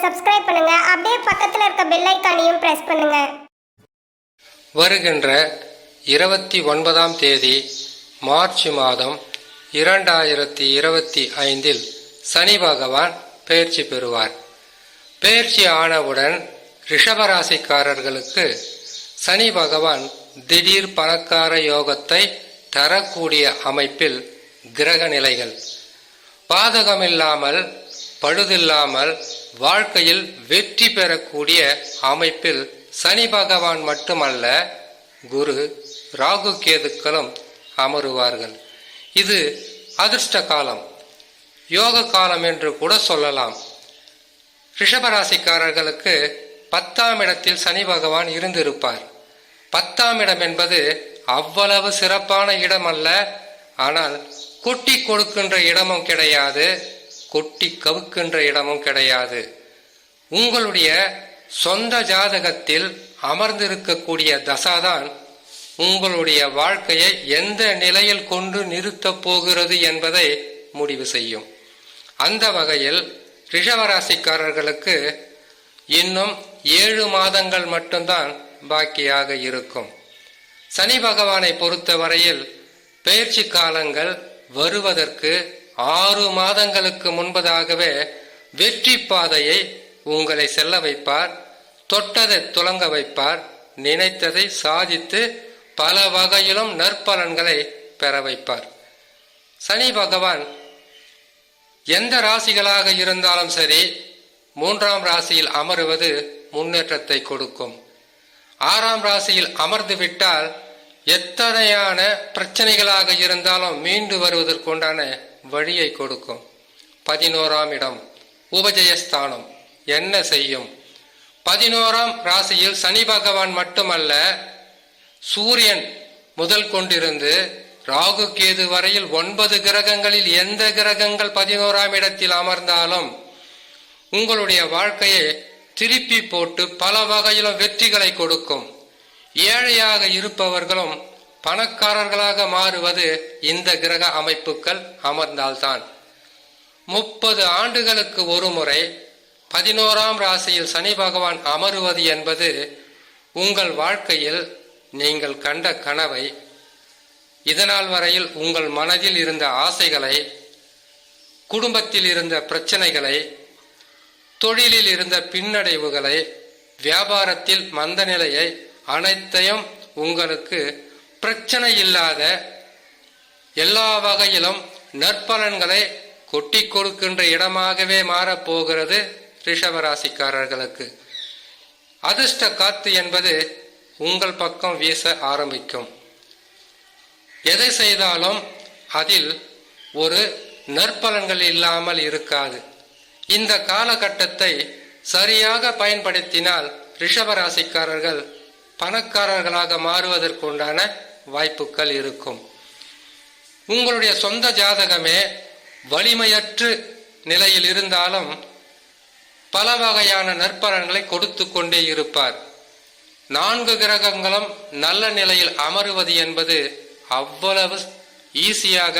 Subscribe பண்ணுங்க. அப்படியே பக்கத்துல இருக்க பெல் ஐகானையும் பிரஸ் பண்ணுங்க. வருகின்ற 29ஆம் தேதி மார்ச் மாதம் 2025 சனி பகவான் பெயர்ச்சி பெறுவார். பெயர்ச்சி ஆனவுடன் ரிஷபராசிக்காரர்களுக்கு சனி பகவான் திடீர் பணக்கார யோகத்தை தரக்கூடிய அமைப்பில் கிரக நிலைகள் பாதகமில்லாமல் பழுதில்லாமல் வாழ்க்கையில் வெற்றி பெறக்கூடிய அமைப்பில் சனி பகவான் மட்டுமல்ல, குரு ராகு கேதுக்களும் அமருவார்கள். இது அதிர்ஷ்ட காலம், யோக காலம் என்று கூட சொல்லலாம். ரிஷபராசிக்காரர்களுக்கு 10ஆம் இடத்தில் சனி பகவான் இருந்திருப்பார். 10ஆம் இடம் என்பது அவ்வளவு சிறப்பான இடம் அல்ல. ஆனால் கொட்டி கொடுக்கின்ற இடமும் கிடையாது, கொட்டி கவுக்கின்ற இடமும் கிடையாது. உங்களுடைய சொந்த ஜாதகத்தில் அமர்ந்திருக்கக்கூடிய தசாதான் உங்களுடைய வாழ்க்கையை எந்த நிலையில் கொண்டு நிறுத்தப் போகிறது என்பதை முடிவு செய்யும். அந்த வகையில் ரிஷபராசிக்காரர்களுக்கு இன்னும் 7 மாதங்கள் மட்டும்தான் பாக்கியாக இருக்கும். சனி பகவானை பொறுத்தவரையில் பெயர்ச்சி காலங்கள் வருவதற்கு 6 மாதங்களுக்கு முன்பதாகவே வெற்றி பாதையை உங்களை செல்ல வைப்பார். தொட்டதை துலங்க வைப்பார். நினைத்ததை சாதித்து பல வகையிலும் நற்பலன்களை பெற வைப்பார். சனி பகவான் எந்த ராசிகளாக இருந்தாலும் சரி, 3ஆம் ராசியில் அமருவது முன்னேற்றத்தை கொடுக்கும். 6ஆம் ராசியில் அமர்ந்து விட்டால் எத்தனையான பிரச்சனைகளாக இருந்தாலும் மீண்டு வருவதற்குண்டான வழியை கொடுக்கும். 11ஆம் இடம் உபஜயஸ்தானம் என்ன செய்யும்? 11ஆம் ராசியில் சனி பகவான் மட்டுமல்ல, சூரியன் முதல் கொண்டிருந்து ராகு கேது வரையில் 9 கிரகங்களில் எந்த கிரகங்கள் 11ஆம் இடத்தில் அமர்ந்தாலும் உங்களுடைய வாழ்க்கையை திருப்பி போட்டு பல வகையிலும் வெற்றிகளை கொடுக்கும். ஏழையாக இருப்பவர்களும் பணக்காரர்களாக மாறுவது இந்த கிரக அமைப்புகள் அமர்ந்தால்தான். 30 ஆண்டுகளுக்கு ஒரு முறை 11ஆம் ராசியில் சனி பகவான் அமருவது என்பது உங்கள் வாழ்க்கையில் நீங்கள் கண்ட கனவை, இதனால் வரையில் உங்கள் மனதில் இருந்த ஆசைகளை, குடும்பத்தில் இருந்த பிரச்சனைகளை, தொழிலில் இருந்த பின்னடைவுகளை, வியாபாரத்தில் மந்த நிலையை அனைத்தையும் உங்களுக்கு பிரச்சனை இல்லாத எல்லா வகையிலும் நற்பலன்களை கொட்டி கொடுக்கின்ற இடமாகவே மாறப்போகிறது ரிஷபராசிக்காரர்களுக்கு. அதிர்ஷ்ட காத்து என்பது உங்கள் பக்கம் வீச ஆரம்பிக்கும். எதை செய்தாலும் அதில் ஒரு நற்பலன்கள் இல்லாமல் இருக்காது. இந்த காலகட்டத்தை சரியாக பயன்படுத்தினால் ரிஷபராசிக்காரர்கள் பணக்காரர்களாக மாறுவதற்குண்டான வாய்ப்புகள் இருக்கும். உங்களுடைய சொந்த ஜாதகமே வலிமையற்று நிலையில் இருந்தாலும் பல வகையான நற்பலன்களை கொடுத்து கொண்டே இருப்பார். 4 கிரகங்களும் நல்ல நிலையில் அமருவது என்பது அவ்வளவு ஈஸியாக,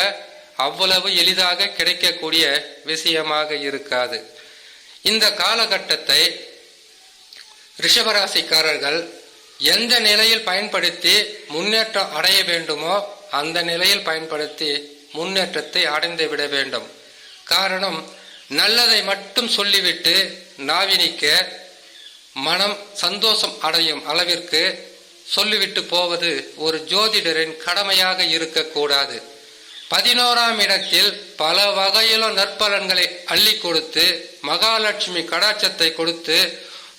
அவ்வளவு எளிதாக கிடைக்கக்கூடிய விஷயமாக இருக்காது. இந்த காலகட்டத்தை ரிஷபராசிக்காரர்கள் எந்த நிலையில் பயன்படுத்தி முன்னேற்றம் அடைய வேண்டுமோ அந்த நிலையில் பயன்படுத்தி முன்னேற்றத்தை அடைந்து விட வேண்டும். காரணம், நல்லதை மட்டும் சொல்லிவிட்டு நாவினிக்க மனம் சந்தோஷம் அடையும் அளவிற்கு சொல்லிவிட்டு போவது ஒரு ஜோதிடரின் கடமையாக இருக்கக்கூடாது. 11ஆம் இடத்தில் பல வகையிலும் நற்பலன்களை அள்ளி கொடுத்து மகாலட்சுமி கடாட்சத்தை கொடுத்து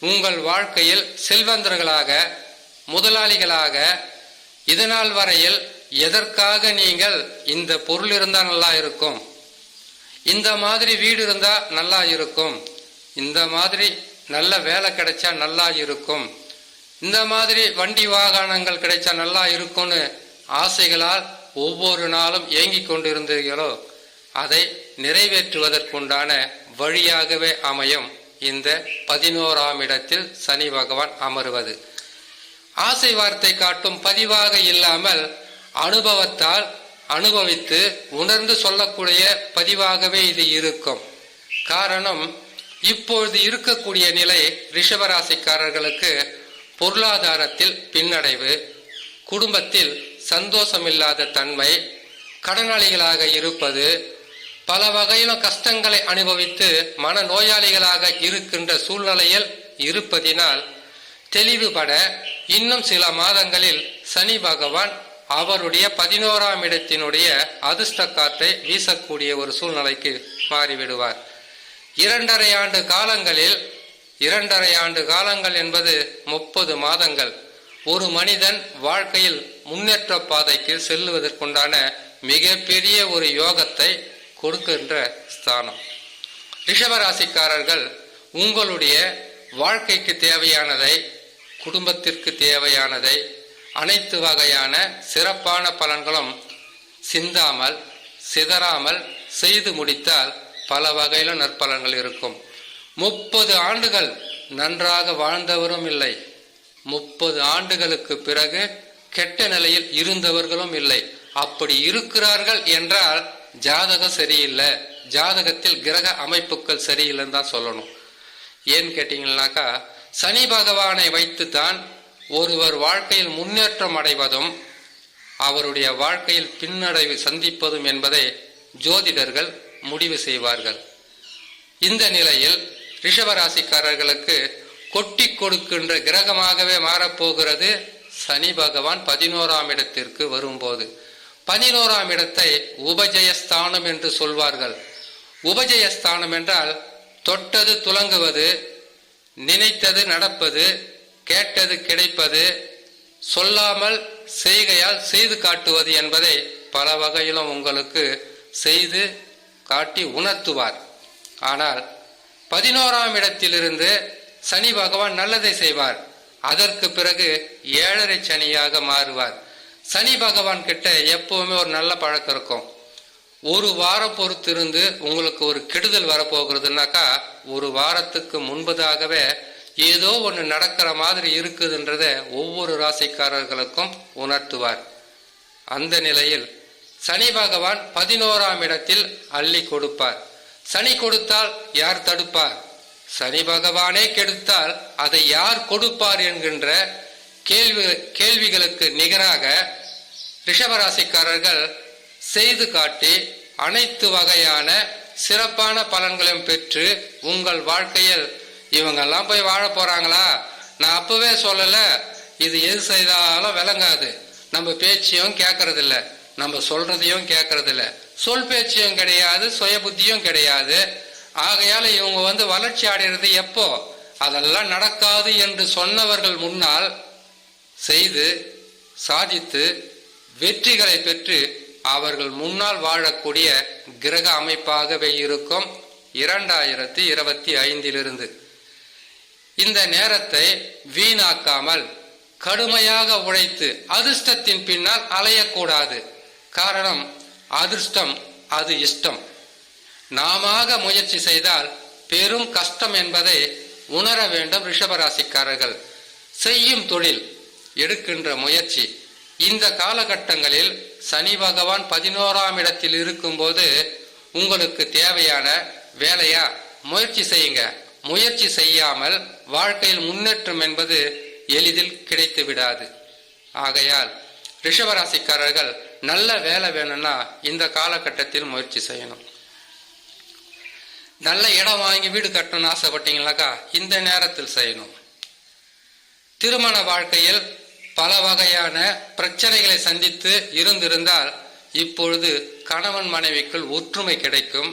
உங்கள் வாழ்க்கையில் செல்வந்தர்களாக, முதலாளிகளாக, இதனால் வரையில் எதற்காக நீங்கள் இந்த பொருள் இருந்தால் நல்லா இருக்கும், இந்த மாதிரி வீடு இருந்தா நல்லா இருக்கும், இந்த மாதிரி நல்ல வேலை கிடைச்சா நல்லா இருக்கும், இந்த மாதிரி வண்டி வாகனங்கள் கிடைச்சா நல்லா இருக்கும்னு ஆசைகளால் ஒவ்வொரு நாளும் ஏங்கிக் கொண்டிருந்தீர்களோ அதை நிறைவேற்றுவதற்குண்டான வழியாகவே அமையும் இந்த 11ஆம் இடத்தில் சனி பகவான் அமருவது. ஆசை வார்த்தை காட்டும் பதிவாக இல்லாமல் அனுபவத்தால் அனுபவித்து உணர்ந்து சொல்லக்கூடிய பதிவாகவே இது இருக்கும். காரணம், இப்பொழுது இருக்கக்கூடிய நிலை ரிஷபராசிக்காரர்களுக்கு பொருளாதாரத்தில் பின்னடைவு, குடும்பத்தில் சந்தோஷமில்லாத தன்மை, கடனாளிகளாக இருப்பது, பல வகையிலும் கஷ்டங்களை அனுபவித்து மன நோயாளிகளாக இருக்கின்ற சூழ்நிலையில் இருப்பதினால் தெளிவுபட இன்னும் சில மாதங்களில் சனி பகவான் அவருடைய 11ஆம் இடத்தினுடைய அதிர்ஷ்ட காற்றை வீசக்கூடிய ஒரு சூழ்நிலைக்கு மாறிவிடுவார். 2.5 ஆண்டு காலங்களில் 2.5 ஆண்டு காலங்கள் என்பது 30 மாதங்கள் ஒரு மனிதன் வாழ்க்கையில் முன்னேற்ற பாதைக்கு செல்லுவதற்குண்டான மிகப்பெரிய ஒரு யோகத்தை கொடுக்கின்ற ஸ்தானம். ரிஷபராசிக்காரர்கள் உங்களுடைய வாழ்க்கைக்கு தேவையானதை, குடும்பத்திற்கு தேவையானதை, அனைத்து வகையான சிறப்பான பலன்களும் சிந்தாமல் சிதறாமல் செய்து முடித்தால் பல வகையிலும் நற்பலன்கள் இருக்கும். 30 ஆண்டுகள் நன்றாக வாழ்ந்தவரும் இல்லை, 30 ஆண்டுகளுக்கு பிறகு கெட்ட நிலையில் இருந்தவர்களும் இல்லை. அப்படி இருக்கிறார்கள் என்றால் ஜாதகம் சரியில்லை, ஜாதகத்தில் கிரக அமைப்புகள் சரியில்லைன்னு தான் சொல்லணும். ஏன்னு கேட்டீங்கன்னாக்கா, சனி பகவானை வைத்துத்தான் ஒருவர் வாழ்க்கையில் முன்னேற்றம் அடைவதும் அவருடைய வாழ்க்கையில் பின்னடைவு சந்திப்பதும் என்பதை ஜோதிடர்கள் முடிவு செய்வார்கள். இந்த நிலையில் ரிஷபராசிக்காரர்களுக்கு கொட்டி கொடுக்கின்ற கிரகமாகவே மாறப்போகிறது சனி பகவான் 11ஆம் இடத்திற்கு வரும்போது. 11ஆம் இடத்தை உபஜயஸ்தானம் என்று சொல்வார்கள். உபஜயஸ்தானம் என்றால் தொட்டது துலங்குவது, நினைத்தது நடப்பது, கேட்டது கிடைப்பது, சொல்லாமல் செய்கையால் செய்து காட்டுவது என்பதை பல வகையிலும் உங்களுக்கு செய்து காட்டி உணர்த்துவார். ஆனால் 11ஆம் இடத்திலிருந்து சனி பகவான் நல்லதை செய்வார். அதற்கு பிறகு 7.5 சனியாக மாறுவார். சனி பகவான் கிட்ட எப்பவுமே ஒரு நல்ல பழக்கம் இருக்கும். ஒரு வாரம் பொறுத்திருந்து உங்களுக்கு ஒரு கெடுதல் வரப்போகிறதுனாக்கா ஒரு வாரத்துக்கு முன்பதாகவே ஏதோ ஒன்று நடக்கிற மாதிரி இருக்குதுன்றத ஒவ்வொரு ராசிக்காரர்களுக்கும் உணர்த்துவார். அந்த நிலையில் சனி பகவான் 11ஆம் இடத்தில் அள்ளி கொடுப்பார். சனி கொடுத்தால் யார் தடுப்பார்? சனி பகவானே கெடுத்தால் அதை யார் கொடுப்பார் என்கின்ற கேள்விகளுக்கு நிகராக ரிஷபராசிக்காரர்கள் செய்து காட்டி அனைத்து வகையான சிறப்பான பலன்களையும் பெற்று உங்கள் வாழ்க்கையில் இவங்கெல்லாம் போய் வாழ போறாங்களா, நான் அப்பவே சொல்லல, இது எது செய்தாலும் விளங்காது, நம்ம பேச்சையும் கேட்கறதில்ல, நம்ம சொல்றதையும் கேட்கறதில்ல, சொல் பேச்சையும் கிடையாது, சுய புத்தியும் கிடையாது, ஆகையால இவங்க வளர்ச்சி அடைகிறது எப்போ, அதெல்லாம் நடக்காது என்று சொன்னவர்கள் முன்னால் செய்து சாதித்து வெற்றிகளை பெற்று அவர்கள் முன்னால் வாழக்கூடிய கிரக அமைப்பாகவே இருக்கும் 2025 இந்த நேரத்தை வீணாக்காமல் கடுமையாக உழைத்து அதிர்ஷ்டத்தின் பின்னால் அலையக்கூடாது. காரணம், அதிர்ஷ்டம் அது இஷ்டம். நாம முயற்சி செய்தால் பெரும் கஷ்டம் என்பதை உணர வேண்டும் ரிஷபராசிக்காரர்கள். செய்யும் தொழில், எடுக்கின்ற முயற்சி, இந்த காலகட்டங்களில் சனி பகவான் 11ஆம் இடத்தில் இருக்கும்போது உங்களுக்கு தேவையான வேலையா முயற்சி செய்யுங்க. முயற்சி செய்யாமல் வாழ்க்கையில் முன்னேற்றம் என்பது எளிதில் கிடைத்து விடாது. ஆகையால் ரிஷபராசிக்காரர்கள் நல்ல வேலை வேணும்னா இந்த காலகட்டத்தில் முயற்சி செய்யணும். நல்ல இடம் வாங்கி வீடு கட்டணும்னு ஆசைப்பட்டீங்கன்னாக்கா இந்த நேரத்தில் செய்யணும். திருமண வாழ்க்கையில் பல வகையான பிரச்சனைகளை சந்தித்து இருந்திருந்தால் இப்பொழுது கணவன் மனைவிக்குள் ஒற்றுமை கிடைக்கும்.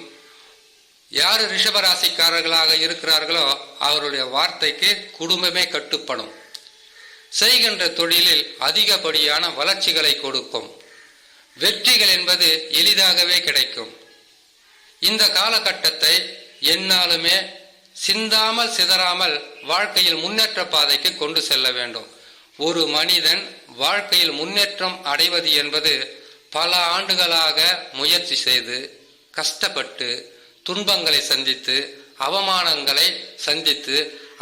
யாரு ரிஷபராசிக்காரர்களாக இருக்கிறார்களோ அவருடைய வார்த்தைக்கு குடும்பமே கட்டுப்படும். செய்கின்ற தொழிலில் அதிகப்படியான வளர்ச்சிகளை கொடுக்கும். வெற்றிகள் என்பது எளிதாகவே கிடைக்கும். இந்த காலகட்டத்தை எந்நாளுமே சிந்தாமல் சிதறாமல் வாழ்க்கையில் முன்னேற்ற பாதைக்கு கொண்டு செல்ல வேண்டும். ஒரு மனிதன் வாழ்க்கையில் முன்னேற்றம் அடைவது என்பது பல ஆண்டுகளாக முயற்சி செய்து கஷ்டப்பட்டு துன்பங்களை சந்தித்து அவமானங்களை சந்தித்து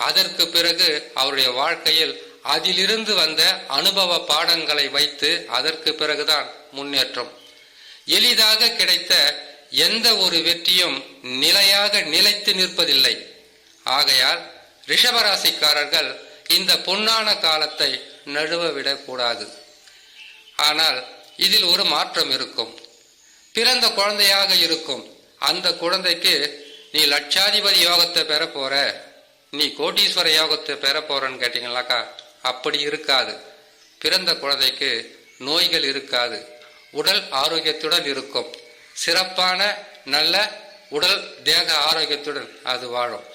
அதற்கு பிறகு அவருடைய வாழ்க்கையில் அதிலிருந்து வந்த அனுபவ பாடங்களை வைத்து அதற்கு பிறகுதான் முன்னேற்றம். எளிதாக கிடைத்த எந்த ஒரு வெற்றியும் நிலையாக நிலைத்து நிற்பதில்லை. ஆகையால் ரிஷபராசிக்காரர்கள் இந்த பொன்னான காலத்தை நழுவ விடக்கூடாது. ஆனால் இதில் ஒரு மாற்றம் இருக்கும். பிறந்த குழந்தையாக இருக்கும் அந்த குழந்தைக்கு நீ லட்சாதிபதி யோகத்தை பெற போற, நீ கோட்டீஸ்வர யோகத்தை பெற போறன்னு கேட்டீங்களாக்கா, அப்படி இருக்காது. பிறந்த குழந்தைக்கு நோய்கள் இருக்காது, உடல் ஆரோக்கியத்துடன் இருக்கும். சிறப்பான நல்ல உடல் தேக ஆரோக்கியத்துடன் அது வாழும்.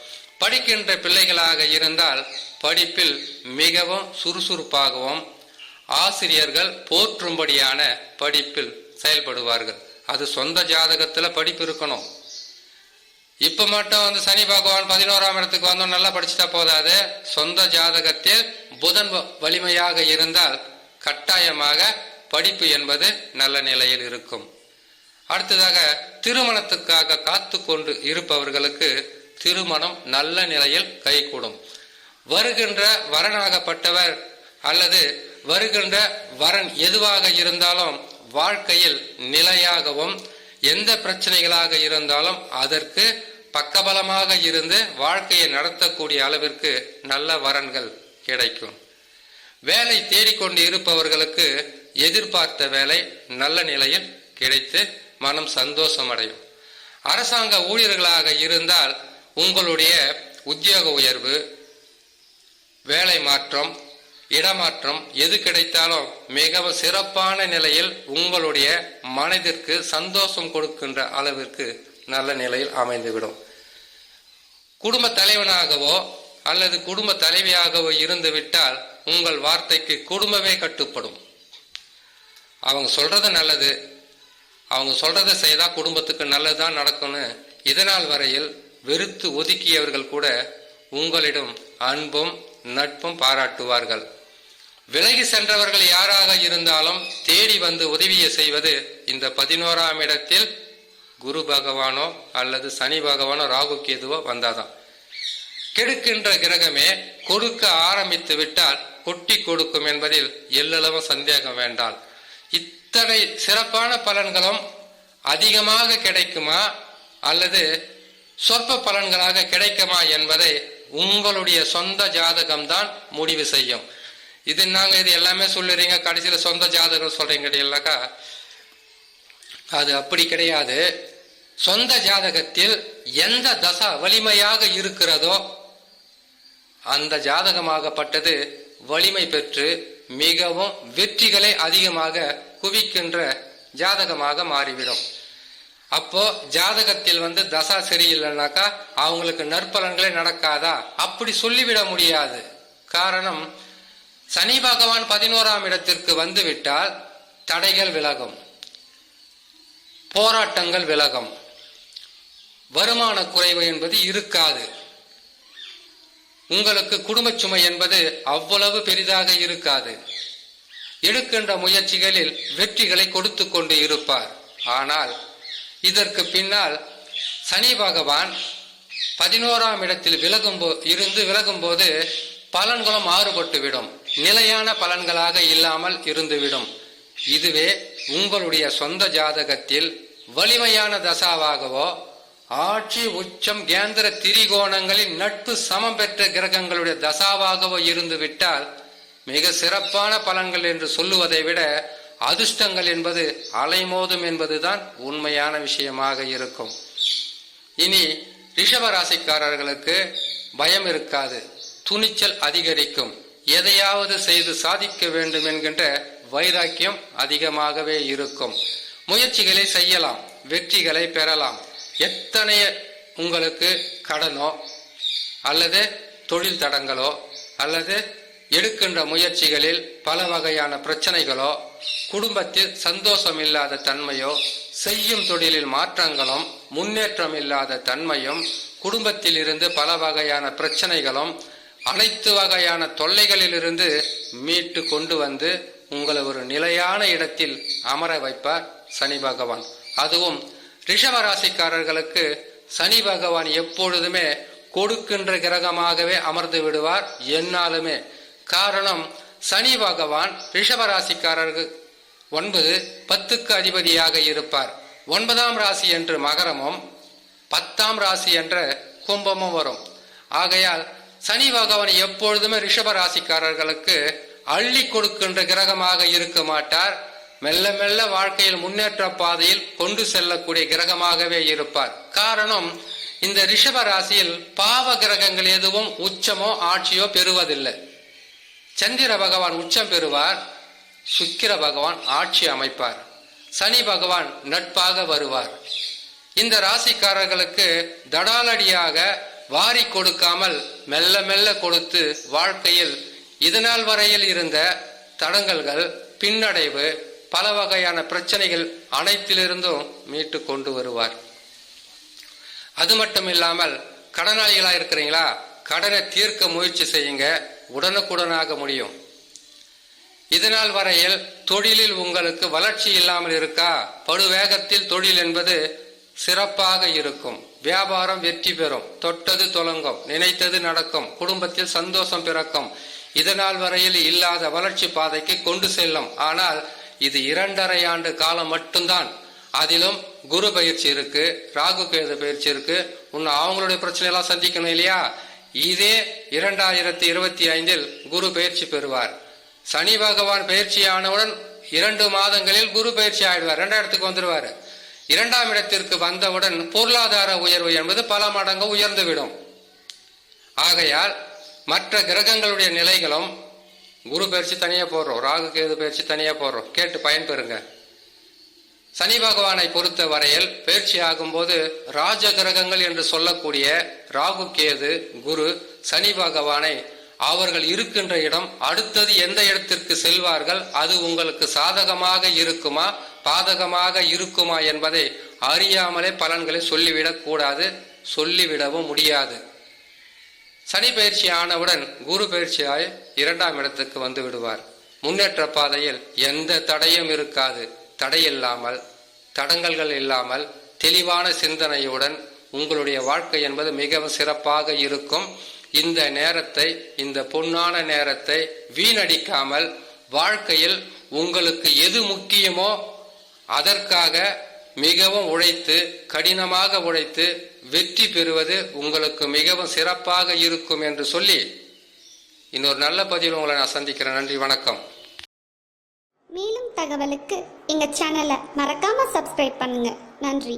படிக்கின்ற பிள்ளைகளாக இருந்தால் படிப்பில் மிகவும் சுறுசுறுப்பாகவும் ஆசிரியர்கள் போற்றும்படியான படிப்பில் செயல்படுவார்கள். அது சொந்த ஜாதகத்துல படிப்பு இருக்கணும். இப்ப மட்டும் சனி பகவான் 11ஆம் இடத்துக்கு வந்தோம் நல்லா படிச்சுட்டா போதாது. சொந்த ஜாதகத்தில் புதன் வலிமையாக இருந்தால் கட்டாயமாக படிப்பு என்பது நல்ல நிலையில் இருக்கும். அடுத்ததாக திருமணத்துக்காக காத்து கொண்டு இருப்பவர்களுக்கு திருமணம் நல்ல நிலையில் கைகூடும். வருகின்ற வரனாகப்பட்டவர் அல்லது வருகின்ற வரன் எதுவாக இருந்தாலும் வாழ்க்கையில் நிலையாகவும் எந்த பிரச்சனைகளாக இருந்தாலும் அதற்கு பக்கபலமாக இருந்து வாழ்க்கையை நடத்தக்கூடிய அளவிற்கு நல்ல வரன்கள் கிடைக்கும். வேலை தேடிக்கொண்டு இருப்பவர்களுக்கு எதிர்பார்த்த வேலை நல்ல நிலையில் கிடைத்து மனம் சந்தோஷம் அடையும். அரசாங்க ஊழியர்களாக இருந்தால் உங்களுடைய உத்தியோக உயர்வு, வேலை மாற்றம், இடமாற்றம் எது கிடைத்தாலும் மிகவும் சிறப்பான நிலையில் உங்களுடைய மனதிற்கு சந்தோஷம் கொடுக்கின்ற அளவிற்கு நல்ல நிலையில் அமைந்துவிடும். குடும்ப தலைவனாகவோ அல்லது குடும்ப தலைவியாகவோ இருந்து விட்டால் உங்கள் வார்த்தைக்கு குடும்பமே கட்டுப்படும். அவங்க சொல்றது நல்லது, அவங்க சொல்றதை செய்தா குடும்பத்துக்கு நல்லதுதான் நடக்கும்னு இதனால் வரையில் வெறுத்து ஒதுக்கியவர்கள் கூட உங்களிடம் அன்பும் நட்பும் பாராட்டுவார்கள். விலகி சென்றவர்கள் யாராக இருந்தாலும் தேடி வந்து உதவியை செய்வது இந்த 11ஆம் இடத்தில் குரு பகவானோ அல்லது சனி பகவானோ ராகு கேதுவோ வந்தாதான். கெடுக்கின்ற கிரகமே கொடுக்க ஆரம்பித்து விட்டால் கொட்டி கொடுக்கும் என்பதில் எல்லளவும் சந்தேகம் வேண்டாம். இத்தனை சிறப்பான பலன்களும் அதிகமாக கிடைக்குமா அல்லது சொற்ப பலன்களாக கிடைக்குமா என்பதை உங்களுடைய சொந்த ஜாதகம்தான் முடிவு செய்யும். இது எல்லாமே சொல்லுறீங்க, கடைசியில சொந்த ஜாதகம் சொல்றீங்க இல்லக்கா, அது அப்படி கிடையாது. சொந்த ஜாதகத்தில் எந்த தசா வலிமையாக இருக்கிறதோ அந்த ஜாதகமாகப்பட்டது வலிமை பெற்று மிகவும் வெற்றிகளை அதிகமாக குவிக்கின்ற ஜாதகமாக மாறிவிடும். அப்போ ஜாதகத்தில் தசா சரியில்லைனாக்கா அவங்களுக்கு நற்பலன்களே நடக்காதா, அப்படி சொல்லிவிட முடியாது. காரணம், சனி பகவான் 11ஆம் இடத்திற்கு வந்துவிட்டால் தடைகள் விலகும், போராட்டங்கள் விலகும், வருமான குறைவு என்பது இருக்காது. உங்களுக்கு குடும்ப சுமை என்பது அவ்வளவு பெரிதாக இருக்காது. எடுக்கின்ற முயற்சிகளில் வெற்றிகளை கொடுத்து கொண்டு இருப்பார். ஆனால் இதற்கு பின்னால் சனி பகவான் 11ஆம் இடத்தில் விலகும் போது பலன்களும் மாறுபட்டுவிடும், நிலையான பலன்களாக இல்லாமல் இருந்துவிடும். இதுவே உங்களுடைய சொந்த ஜாதகத்தில் வலிமையான தசாவாகவோ ஆட்சி உச்சம் கேந்திர திரிகோணங்களின் நட்பு சமம் பெற்ற கிரகங்களுடைய தசாவாகவோ இருந்து விட்டால் மிக சிறப்பான பலன்கள் என்று சொல்லுவதை விட அதிர்ஷ்டங்கள் என்பது அலைமோதும் என்பதுதான் உண்மையான விஷயமாக இருக்கும். இனி ரிஷப ராசிக்காரர்களுக்கு பயம் இருக்காது, துணிச்சல் அதிகரிக்கும், எதையாவது செய்து சாதிக்க வேண்டும் என்கின்ற வைராக்கியம் அதிகமாகவே இருக்கும். முயற்சிகளை செய்யலாம், வெற்றிகளை பெறலாம். எத்தனை உங்களுக்கு கடனோ அல்லது தொழில் தடங்களோ அல்லது எடுக்கின்ற முயற்சிகளில் பல வகையான பிரச்சனைகளோ, குடும்பத்தில் சந்தோஷம் இல்லாத தன்மையோ, செய்யும் தொழிலில் மாற்றங்களும் முன்னேற்றம் இல்லாத தன்மையும், குடும்பத்தில் இருந்து பல வகையான பிரச்சனைகளும், அனைத்து வகையான தொல்லைகளிலிருந்து மீட்டு கொண்டு வந்து உங்களை ஒரு நிலையான இடத்தில் அமர வைப்பார் சனி பகவான். அதுவும் ரிஷப ராசிக்காரர்களுக்கு சனி பகவான் எப்பொழுதுமே கொடுக்கின்ற கிரகமாகவே அமர்ந்து விடுவார் என்னாலுமே. காரணம், சனி பகவான் ரிஷப ராசிக்காரர்கள் 9, 10க்கு அதிபதியாக இருப்பார். 9ஆம் ராசி என்று மகரமும் 10ஆம் ராசி என்ற கும்பமும் வரும். ஆகையால் சனி பகவான் எப்பொழுதுமே ரிஷப ராசிக்காரர்களுக்கு அள்ளி கொடுக்கின்ற கிரகமாக இருக்க மாட்டார். மெல்ல மெல்ல வாழ்க்கையில் முன்னேற்ற பாதையில் கொண்டு செல்லக்கூடிய கிரகமாகவே இருப்பார். காரணம், இந்த ரிஷப ராசியில் பாவ கிரகங்கள் எதுவும் உச்சமோ ஆட்சியோ பெறுவதில்லை. சந்திர பகவான் உச்சம் பெறுவார், சுக்கிர பகவான் ஆட்சி அமைப்பார், சனி பகவான் நட்பாக வருவார். இந்த ராசிக்காரர்களுக்கு தடாலடியாக வாரி கொடுக்காமல் மெல்ல மெல்ல கொடுத்து வாழ்க்கையில் இதுநாள் வரையில் இருந்த தடங்கல்கள், பின்னடைவு, பல வகையான பிரச்சனைகள் அனைத்திலிருந்தும் மீட்டு கொண்டு வருவார். அது மட்டும் இல்லாமல் கடனாளிகளா இருக்கிறீங்களா, கடனை தீர்க்க முயற்சி செய்யுங்க, உடனுக்குடனாக முடியும். இதனால் வரையில் தொழிலில் உங்களுக்கு வளர்ச்சி இல்லாமல் இருக்கா, படுவேகத்தில் தொழில் என்பது சிறப்பாக இருக்கும். வியாபாரம் வெற்றி பெறும், தொட்டது தொடங்கும், நினைத்தது நடக்கும், குடும்பத்தில் சந்தோஷம் பிறக்கும். இதனால் வரையில் இல்லாத வளர்ச்சி பாதைக்கு கொண்டு செல்லும். ஆனால் இது 2.5 ஆண்டு காலம் மட்டும்தான். அதிலும் குரு பயிற்சி இருக்கு, ராகு கேது பயிற்சி இருக்கு. இன்னும் அவங்களுடைய பிரச்சனை எல்லாம் சந்திக்கணும் இல்லையா? இதே 2025 குரு பயிற்சி பெறுவார். சனி பகவான் பயிற்சி ஆனவுடன் 2 மாதங்களில் குரு பயிற்சி ஆயிடுவார், 2ஆம் இடத்துக்கு வந்துடுவார். 2ஆம் இடத்திற்கு வந்தவுடன் பொருளாதார உயர்வு என்பது பல மடங்கு உயர்ந்துவிடும். ஆகையால் மற்ற கிரகங்களுடைய நிலைகளும், குரு பயிற்சி தனியா போடுறோம், ராகு கேது பயிற்சி தனியா போடுறோம், கேட்டு பயன்பெறுங்க. சனி பகவானை பொறுத்த வரையில் பயிற்சி ஆகும்போது ராஜ கிரகங்கள் என்று சொல்லக்கூடிய ராகு கேது குரு சனி பகவானை அவர்கள் இருக்கின்ற இடம், அடுத்தது எந்த இடத்திற்கு செல்வார்கள், அது உங்களுக்கு சாதகமாக இருக்குமா பாதகமாக இருக்குமா என்பதை அறியாமலே பலன்களை சொல்லிவிடக் கூடாது, சொல்லிவிடவும் முடியாது. சனி பயிற்சி ஆனவுடன் குரு பயிற்சியாய் 2ஆம் இடத்துக்கு வந்து விடுவார். முன்னேற்ற பாதையில் எந்த தடையும் இருக்காது. தடையில்லாமல், தடங்கல்கள் இல்லாமல், தெளிவான சிந்தனையுடன் உங்களுடைய வாழ்க்கை என்பது மிகவும் சிறப்பாக இருக்கும். இந்த நேரத்தை, இந்த பொன்னான நேரத்தை வீணடிக்காமல் வாழ்க்கையில் உங்களுக்கு எது முக்கியமோ அதற்காக மிகவும் உழைத்து, கடினமாக உழைத்து வெற்றி பெறுவது உங்களுக்கு மிகவும் சிறப்பாக இருக்கும் என்று சொல்லி இன்னொரு நல்ல பதிவில் உங்களை நான் சந்திக்கிறேன். நன்றி, வணக்கம். மேலும் தகவலுக்கு எங்க சேனலை மறக்காம சப்ஸ்கிரைப் பண்ணுங்க. நன்றி.